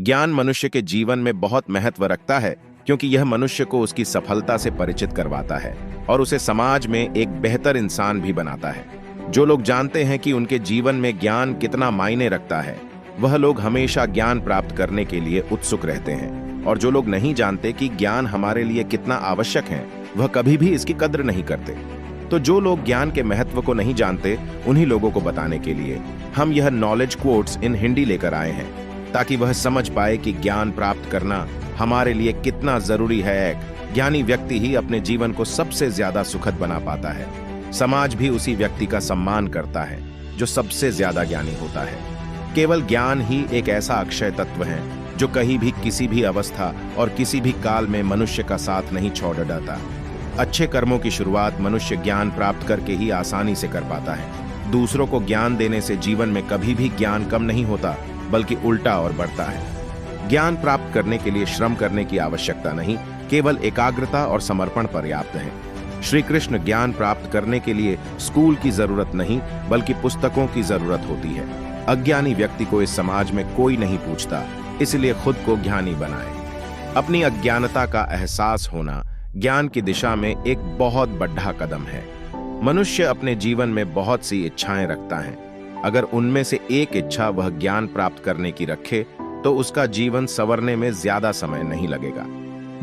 ज्ञान मनुष्य के जीवन में बहुत महत्व रखता है क्योंकि यह मनुष्य को उसकी सफलता से परिचित करवाता है और उसे समाज में एक बेहतर इंसान भी बनाता है। जो लोग जानते हैं कि उनके जीवन में ज्ञान कितना मायने रखता है, वह लोग हमेशा ज्ञान प्राप्त करने के लिए उत्सुक रहते हैं, और जो लोग नहीं जानते कि ज्ञान हमारे लिए कितना आवश्यक है, वह कभी भी इसकी कद्र नहीं करते। तो जो लोग ज्ञान के महत्व को नहीं जानते, उन्हीं लोगों को बताने के लिए हम यह नॉलेज कोट्स इन हिंदी लेकर आए हैं, ताकि वह समझ पाए कि ज्ञान प्राप्त करना हमारे लिए कितना जरूरी है। ज्ञानी व्यक्ति ही अपने जीवन को सबसे ज्यादा सुखद बना पाता है। समाज भी उसी व्यक्ति का सम्मान करता है जो सबसे ज्यादा ज्ञानी होता है। केवल ज्ञान ही एक ऐसा अक्षय तत्व है जो कहीं भी, किसी भी अवस्था और किसी भी काल में मनुष्य का साथ नहीं छोड़ डालता। अच्छे कर्मों की शुरुआत मनुष्य ज्ञान प्राप्त करके ही आसानी से कर पाता है। दूसरों को ज्ञान देने से जीवन में कभी भी ज्ञान कम नहीं होता, बल्कि उल्टा और बढ़ता है। ज्ञान प्राप्त करने के लिए श्रम करने की आवश्यकता नहीं, केवल एकाग्रता और समर्पण पर्याप्त है। श्री कृष्ण ज्ञान प्राप्त करने के लिए स्कूल की जरूरत नहीं, बल्कि पुस्तकों की जरूरत होती है। अज्ञानी व्यक्ति को इस समाज में कोई नहीं पूछता, इसलिए खुद को ज्ञानी बनाए। अपनी अज्ञानता का एहसास होना ज्ञान की दिशा में एक बहुत बड़ा कदम है। मनुष्य अपने जीवन में बहुत सी इच्छाएं रखता है। अगर उनमें से एक इच्छा वह ज्ञान प्राप्त करने की रखे, तो उसका जीवन संवरने में ज्यादा समय नहीं लगेगा।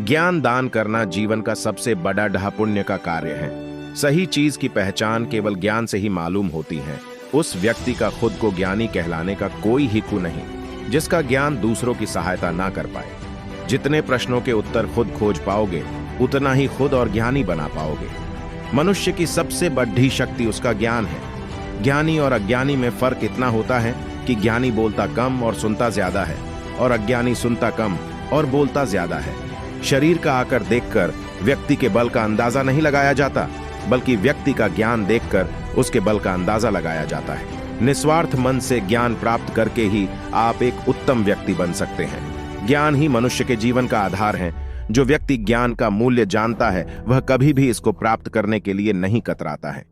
ज्ञान दान करना जीवन का सबसे बड़ा पुण्य का कार्य है। सही चीज की पहचान केवल ज्ञान से ही मालूम होती है। उस व्यक्ति का खुद को ज्ञानी कहलाने का कोई हिकू नहीं, जिसका ज्ञान दूसरों की सहायता ना कर पाए। जितने प्रश्नों के उत्तर खुद खोज पाओगे, उतना ही खुद और ज्ञानी बना पाओगे। मनुष्य की सबसे बड़ी शक्ति उसका ज्ञान है। ज्ञानी और अज्ञानी में फर्क इतना होता है कि ज्ञानी बोलता कम और सुनता ज्यादा है, और अज्ञानी सुनता कम और बोलता ज्यादा है। शरीर का आकार देखकर व्यक्ति के बल का अंदाजा नहीं लगाया जाता, बल्कि व्यक्ति का ज्ञान देखकर उसके बल का अंदाजा लगाया जाता है। निस्वार्थ मन से ज्ञान प्राप्त करके ही आप एक उत्तम व्यक्ति बन सकते हैं। ज्ञान ही मनुष्य के जीवन का आधार है। जो व्यक्ति ज्ञान का मूल्य जानता है, वह कभी भी इसको प्राप्त करने के लिए नहीं कतराता है।